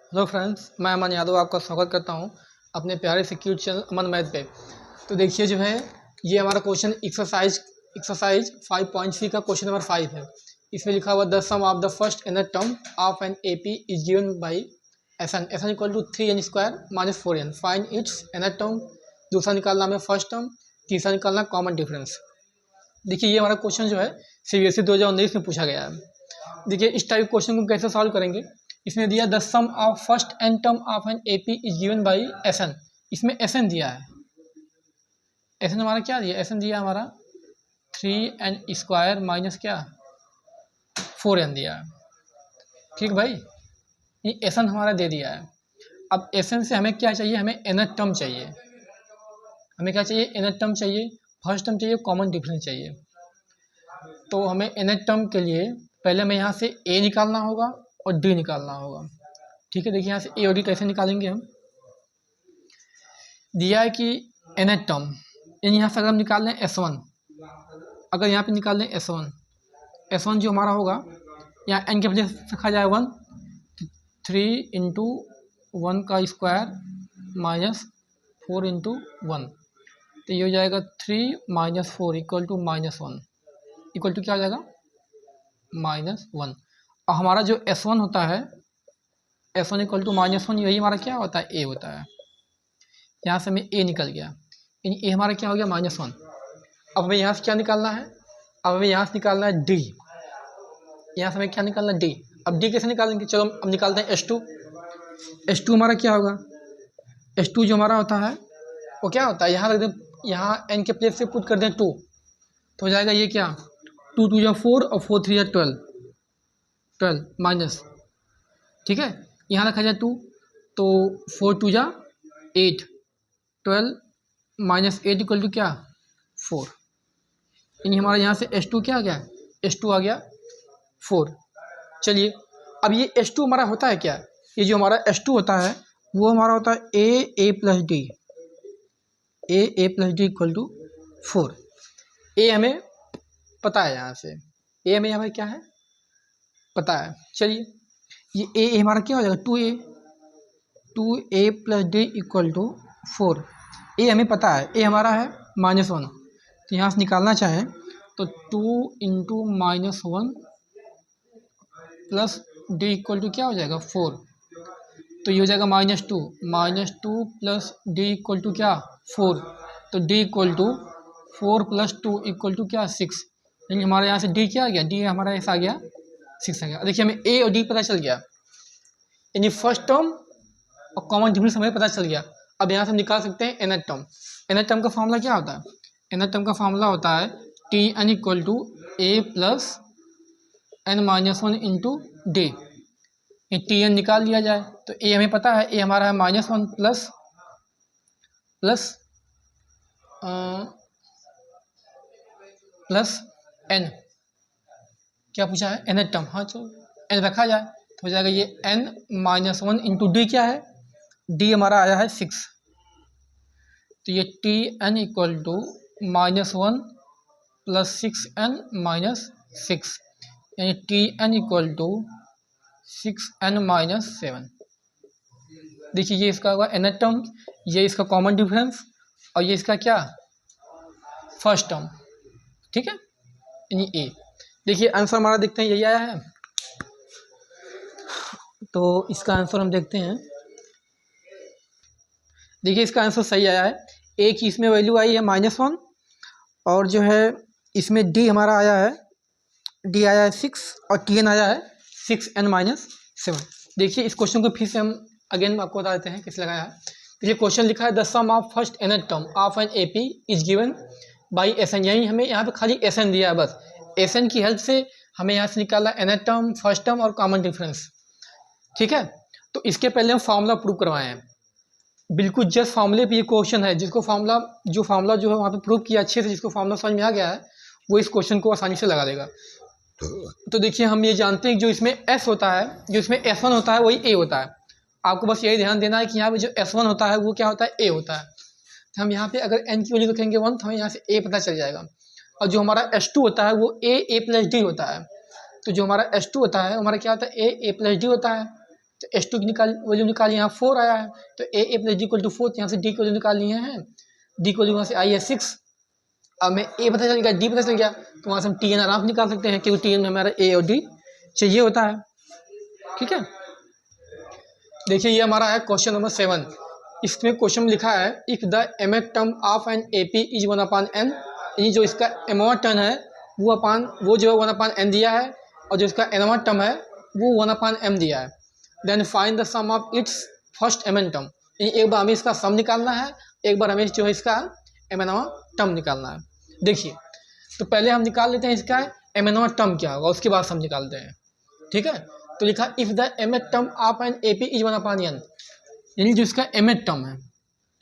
Hello friends, मैं अमन यादव आपका स्वागत करता हूं अपने प्यारे से क्यूट चैनल अमन मैथ पे। तो देखिए जो है ये हमारा क्वेश्चन एक्सरसाइज 5.3 का क्वेश्चन नंबर 5 है। इसमें लिखा हुआ the sum of the first nth term of an AP is given by N equal to 3n² minus 4n। Find its nth term. दूसरा निकालना हमें फर्स्ट टर्म, तीसरा निकालना कॉमन डिफरेंस। देखिए ये हमारा क्वेश्चन जो है CBSE 2019 में पूछा गया है। देखिए इस टाइप क्वेश्चन को कैसे सॉल्व करेंगे। इसमें दिया the sum of first N term of an AP is given by N. इसमें एन दिया है। एन हमारा क्या दिया, एन दिया हमारा 3n² माइनस क्या 4n दिया है। ठीक भाई, ये एन हमारा दे दिया है। अब एन से हमें क्या चाहिए, हमें nth टर्म चाहिए। हमें क्या चाहिए, nth टर्म चाहिए, फर्स्ट टर्म चाहिए, कॉमन डिफरेंस चाहिए। तो हमें nth टर्म के लिए पहले हमें यहाँ से a निकालना होगा और d निकालना होगा। ठीक है, देखिए यहाँ से a और d कैसे निकालेंगे हम। दिया है कि nth टर्म, यानी यहाँ से अगर हम निकाल लें s1, अगर यहाँ पे निकाल लें s1 जो हमारा होगा, यहाँ n के वजह से रखा जाए 1, 3 इंटू 1 का स्क्वायर माइनस 4 इंटू 1, तो ये हो जाएगा 3 minus 4 equal to -1, equal to क्या हो जाएगा -1। और हमारा जो s1 होता है, s1 इक्वल टू -1, यही हमारा क्या होता है, a होता है। यहाँ से हमें a निकल गया, यानी a हमारा क्या हो गया -1। अब हमें यहाँ से क्या निकालना है, अब हमें यहाँ से निकालना है d। यहाँ से हमें क्या निकालना है, d। अब d कैसे निकालेंगे, चलो अब निकालते हैं s2। s2 हमारा क्या होगा, s2 जो हमारा होता है वो क्या होता है, यहाँ रख दें, यहाँ n के प्लेस से पुट कर दें 2, तो हो जाएगा ये क्या 2 2 या 4 और 4 3 या 12 माइनस। ठीक है, यहाँ रखा जाए 2, तो 4 2 या 8, 12 माइनस 8 इक्वल टू क्या 4, यानी हमारा यहाँ से s2 क्या आ गया, s2 आ गया 4। चलिए अब ये s2 हमारा होता है क्या, ये जो हमारा s2 होता है वो हमारा होता है a plus D, a plus D equal to 4। a हमें पता है, यहाँ से a हमें यहाँ पर क्या है पता है। चलिए ये a हमारा क्या हो जाएगा 2a plus D equal to 4। a हमें पता है, a हमारा है -1, तो यहाँ से निकालना चाहें तो 2 into -1 plus D equal to क्या हो जाएगा 4, तो ये हो जाएगा -2 प्लस डी इक्वल टू क्या 4, तो D equal to 4 plus 2 equal to क्या 6, यानी हमारे यहाँ से डी क्या आ गया, डी हमारा ऐसा आ गया 6 आ गया। देखिए हमें ए और डी पता चल गया, यानी फर्स्ट टर्म और कॉमन डिफरेंस हमें पता चल गया। अब यहाँ से हम निकाल सकते हैं nth टर्म। nth टर्म का फॉर्मूला क्या होता है, nth टर्म का फॉर्मूला होता है Tn equal to a plus n-1 into D. Tn निकाल लिया जाए तो a हमें पता है, a हमारा है -1 प्लस n, क्या पूछा है nth टर्म, हाँ चलो n रखा जाए तो हो जाएगा ये n-1 इंटू डी, क्या है d हमारा आया है 6, तो ये Tn equal to -1 plus 6n minus 6, यानी Tn equal to 6n minus 7। देखिए ये इसका होगा nth टर्म, ये इसका कॉमन डिफरेंस और ये इसका क्या फर्स्ट टर्म। ठीक है, यानी a। देखिए आंसर हमारा देखते हैं यही आया है, तो इसका आंसर हम देखते हैं। देखिए इसका आंसर सही आया है, a की इसमें वैल्यू आई है -1 और जो है इसमें d हमारा आया है, d आया है 6 और Tn आया है 6n माइनस 7। देखिए इस क्वेश्चन को फिर से हम अगेन आपको बता देते हैं किस लगाया है। देखिए क्वेश्चन लिखा है the sum of first nth term of an AP is given by N, यानी हमें यहाँ पे खाली एन दिया है, बस एन की हेल्प से हमें यहाँ से निकाला nth टर्म, फर्स्ट टर्म और कॉमन डिफरेंस। ठीक है, तो इसके पहले हम फार्मूला प्रूव करवाए हैं, बिल्कुल जस्ट फार्मूले पे ये क्वेश्चन है, जिसको फार्मूला जो है वहाँ पे प्रूव किया अच्छे से, जिसको फार्मूला समझ में आ गया है वो इस क्वेश्चन को आसानी से लगा देगा। तो देखिए हम ये जानते हैं जो इसमें s होता है, जो इसमें s1 होता है वही a होता है। आपको बस यही ध्यान देना है कि यहाँ पे जो s1 होता है वो क्या होता है a होता है। तो हम यहाँ पे अगर n की वैल्यू रखेंगे 1 तो हमें यहाँ से a पता चल जाएगा, और जो हमारा s2 होता है वो a प्लस डी होता है। तो जो हमारा s2 होता है हमारा क्या होता है a प्लस डी होता है। तो H2 की वैल्यू निकाली, यहाँ 4 आया है, तो A plus D equal to 4, यहाँ से डी की वैल्यू निकाल लिए हैं, डी की वैल्यू वहाँ से आई है 6। अब मैं A पता चल गया, डी पता चल गया, तो वहाँ से हम TN आराम से निकाल सकते हैं, क्योंकि TN में हमारा A और D चाहिए होता है। ठीक है, देखिए ये हमारा है क्वेश्चन नंबर 7। इसमें क्वेश्चन में लिखा है if the mth term of an AP is 1/n, यानी जो इसका mth टर्म है वो जो 1/n दिया है, और जो इसका nth टर्म है वो 1/m दिया है। Then find the sum of its first mn term, यानी एक बार हमें इसका सम निकालना है, एक बार हमें जो है इसका mnवां टर्म निकालना है। देखिए तो पहले हम निकाल लेते हैं इसका mnवां टर्म क्या होगा, उसके बाद सम निकालते हैं। ठीक है, तो लिखा if the mth term of an AP is 1/n, यानी जो इसका mth टर्म है,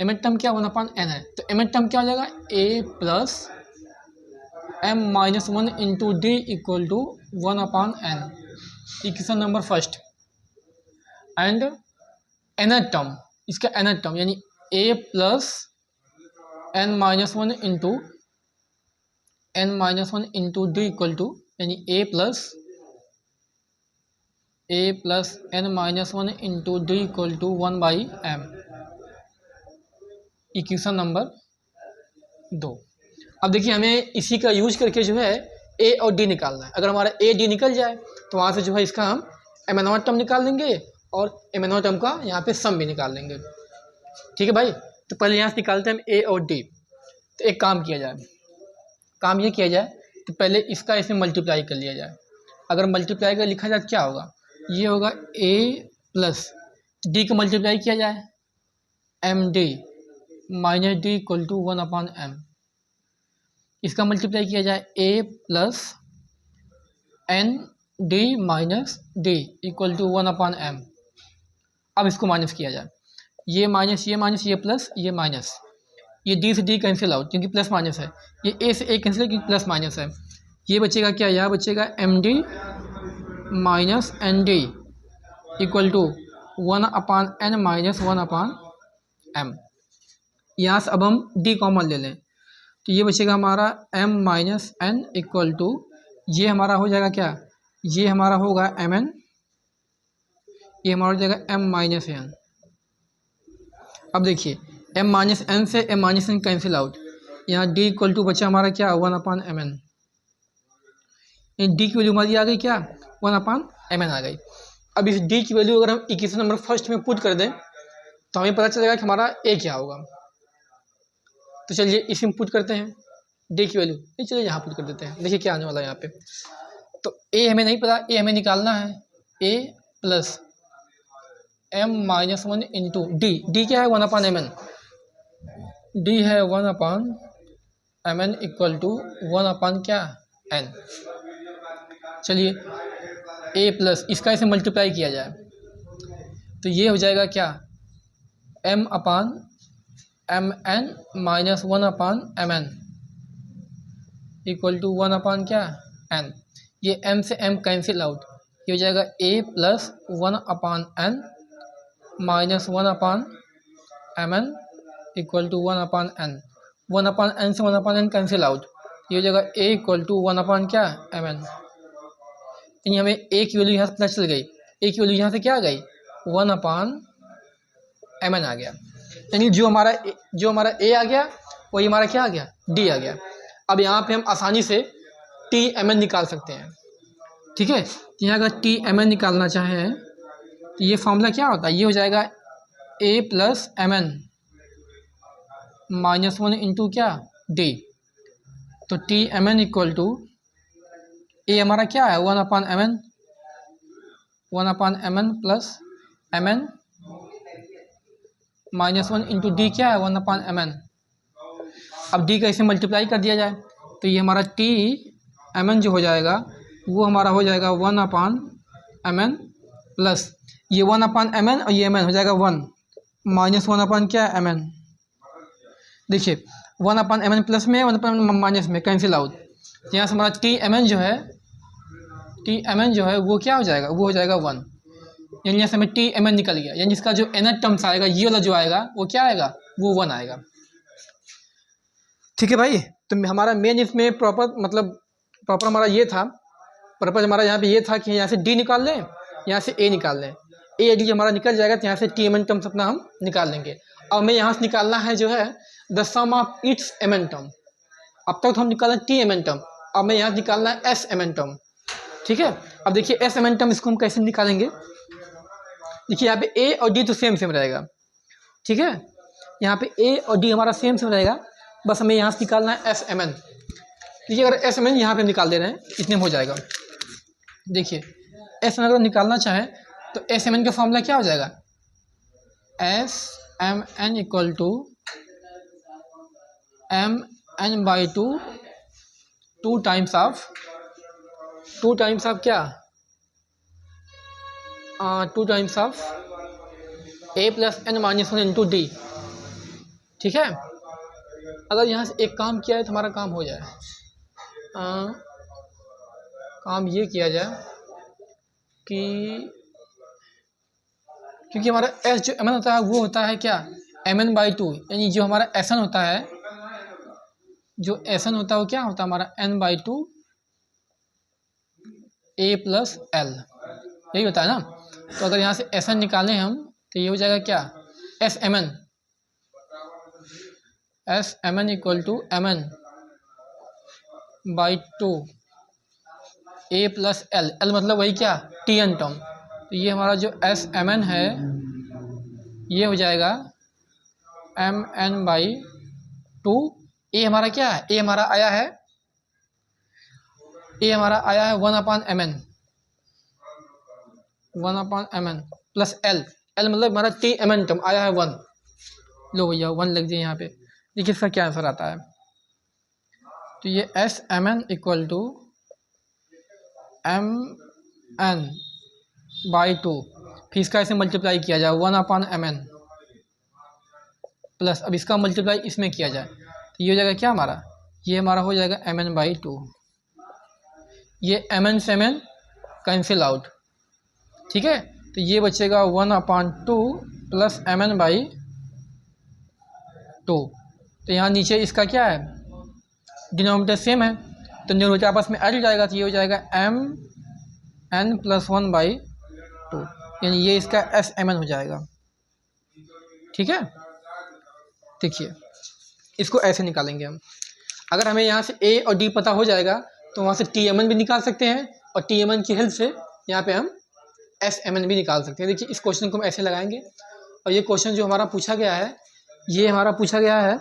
mth टर्म क्या 1/n है, तो mth टर्म क्या हो जाएगा A plus m-1 into D equal to 1/n, equation number first. And nth term, इसका nth टर्म यानी A plus n-1 into D equal to, यानी A plus n-1 into D equal to 1/m, equation number 2। अब देखिए हमें इसी का use करके जो है A और D निकालना है। अगर हमारा A D निकल जाए तो वहाँ से जो है इसका हम mnवां टर्म निकाल लेंगे, और mnवां टर्म का यहाँ पे सम भी निकाल लेंगे। ठीक है भाई, तो पहले यहाँ से निकालते हैं हम A और D। तो एक काम किया जाए, काम ये किया जाए तो पहले इसका इसमें मल्टीप्लाई कर लिया जाए। अगर मल्टीप्लाई कर लिखा जाए क्या होगा, ये होगा A प्लस डी का मल्टीप्लाई किया जाए md minus D equal to 1/m, इसका मल्टीप्लाई किया जाए A plus N D minus D equal to 1/m। अब इसको माइनस किया जाए, ये माइनस ये प्लस ये माइनस, ये डी से डी कैंसिल आउट क्योंकि प्लस माइनस है, ये A से A कैंसिल क्योंकि प्लस माइनस है। ये बचेगा क्या, यहाँ बचेगा md minus N D equal to 1/n minus 1/m। यहाँ से अब हम d कॉमन ले लें, तो ये बचेगा हमारा m minus n equal to, ये हमारा हो जाएगा क्या, ये हमारा होगा mn, ये हमारा हो जाएगा m माइनस n। अब देखिए m माइनस n से m minus n cancel out, यहाँ d इक्वल टू बचा हमारा क्या 1/mn, डी की वैल्यू हमारी आ गई क्या 1/mn आ गई। अब इस d की वैल्यू अगर हम इक्वेशन नंबर फर्स्ट में पुट कर दें तो हमें पता चलेगा कि हमारा a क्या होगा। तो चलिए इसमें पुट करते हैं d की वैल्यू, नहीं चलिए यहाँ पुट कर देते हैं, देखिए क्या आने वाला है यहाँ पे। तो a हमें नहीं पता, a हमें निकालना है a plus m-1 into D क्या है 1/mn, डी है 1/mn इक्वल टू 1/n क्या n। चलिए a प्लस इसका इसे मल्टीप्लाई किया जाए तो ये हो जाएगा क्या m/mn minus 1/mn equal to 1/n क्या n। ये m से m कैंसिल आउट, ये हो जाएगा a plus 1/n minus 1/mn equal to 1/n। 1/n से 1/n कैंसिल आउट, ये हो जाएगा a इक्वल टू 1/n क्या mn। यानी हमें a की वैल्यू यहाँ से पता चल गई, a की वैल्यू यहाँ से क्या आ गई 1/mn आ गया। यानी जो हमारा a आ गया वही हमारा क्या आ गया d आ गया। अब यहाँ पे हम आसानी से tmn निकाल सकते हैं। ठीक है, यहाँ अगर tmn निकालना चाहें तो ये फॉर्मूला क्या होता है, ये हो जाएगा a plus mn minus 1 into क्या d। तो tmn इक्वल टू a हमारा क्या है 1/mn plus mn minus 1 into D क्या है 1/mn। अब d का इसे मल्टीप्लाई कर दिया जाए तो ये हमारा tmn जो हो जाएगा वो हमारा हो जाएगा 1/mn प्लस ये 1/mn और ये mn हो जाएगा 1 माइनस 1/n क्या है mn। देखिए 1/mn प्लस में 1/mn माइनस में कैंसिल आउट, यहाँ से हमारा tmn जो है वो क्या हो जाएगा, वो हो जाएगा 1। यानी यहाँ से हमें tmn निकल गया, यानी इसका जो nth टर्म्स आएगा ये वाला जो आएगा वो क्या आएगा वो 1 आएगा। ठीक है भाई, तो हमारा मेन इसमें प्रॉपर हमारा ये था, पर्पज हमारा यहाँ पे ये था कि यहाँ से d निकाल लें, यहाँ से a निकाल लें। ए और डी हमारा निकल जाएगा, तो यहाँ से टी एम एन टर्म्स अपना हम निकाल लेंगे। और हमें यहाँ से निकालना है जो है the sum of its M N term. अब तक तो हम निकाल रहे हैं टी एम एन टर्म, अब हमें यहाँ निकालना है एस एम एन टर्म। ठीक है, अब देखिए एस एम एन टर्म इसको हम कैसे निकालेंगे। देखिए यहाँ पे ए और डी तो सेम सेम रहेगा। ठीक है, यहाँ पे ए और डी हमारा सेम सेम रहेगा, बस हमें यहाँ से निकालना है एस एम एन। देखिए अगर एस एम एन यहाँ पे निकाल दे रहे हैं, इतने में हो जाएगा। देखिए एस एम एन अगर निकालना चाहें तो एस एम एन का फॉर्मूला क्या हो जाएगा, S M N equal to M N by two, two times of क्या, two times of A plus N minus one into D. ठीक है, अगर यहाँ से एक काम किया है तो हमारा काम हो जाए। काम ये किया जाए कि क्योंकि हमारा एस जो एम एन होता है वो होता है क्या, एम एन बाई टू, यानी जो हमारा एस एन होता है, जो एस एन होता है वो क्या होता है हमारा N by two A plus L, यही होता है ना। तो अगर यहाँ से एस एन निकालें हम तो ये हो जाएगा क्या, S M N equal to M N by two A plus L, L मतलब वही क्या, टी एन टर्म। तो ये हमारा जो एस एम एन है ये हो जाएगा M N by two, A हमारा क्या है, ए हमारा आया है one upon M N, one upon M N plus L, L मतलब हमारा टी एम एन टर्म आया है वन। लो भैया वन लग जाए यहाँ पे। देखिए इसका क्या आंसर आता है, तो ये S M N equal to M N by two, फिर इसका ऐसे मल्टीप्लाई किया जाए one upon M N plus, अब इसका मल्टीप्लाई इसमें किया जाए तो ये हो जाएगा क्या हमारा, ये हमारा हो जाएगा एम एन बाई टू। ये एम एन से एम एन कैंसिल आउट। ठीक है, तो ये बचेगा one upon two plus M N by two. तो यहाँ नीचे इसका क्या है, डिनोमिनेटर सेम है तो न्यूमरेटर आपस में ऐड हो जाएगा, तो ये हो जाएगा M N plus one by two, यानी ये इसका एस एम एन हो जाएगा। ठीक है, देखिए इसको ऐसे निकालेंगे हम। अगर हमें यहाँ से ए और डी पता हो जाएगा तो वहाँ से टी एम एन भी निकाल सकते हैं, और टी एम एन की हेल्प से यहाँ पे हम एस एम एन भी निकाल सकते हैं। देखिए इस क्वेश्चन को हम ऐसे लगाएंगे, और ये क्वेश्चन जो हमारा पूछा गया है, ये हमारा पूछा गया है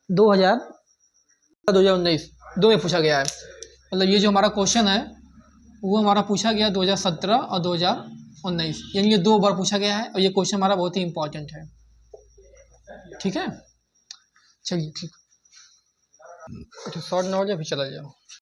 2019 दो में पूछा गया है। मतलब ये जो हमारा क्वेश्चन है वो हमारा पूछा गया 2017 और 2019, यानी ये 2 बार पूछा गया है, और ये क्वेश्चन हमारा बहुत ही इंपॉर्टेंट है। ठीक है, चलिए ठीक, अच्छा शॉर्ट नॉलेज अभी चला जाओ।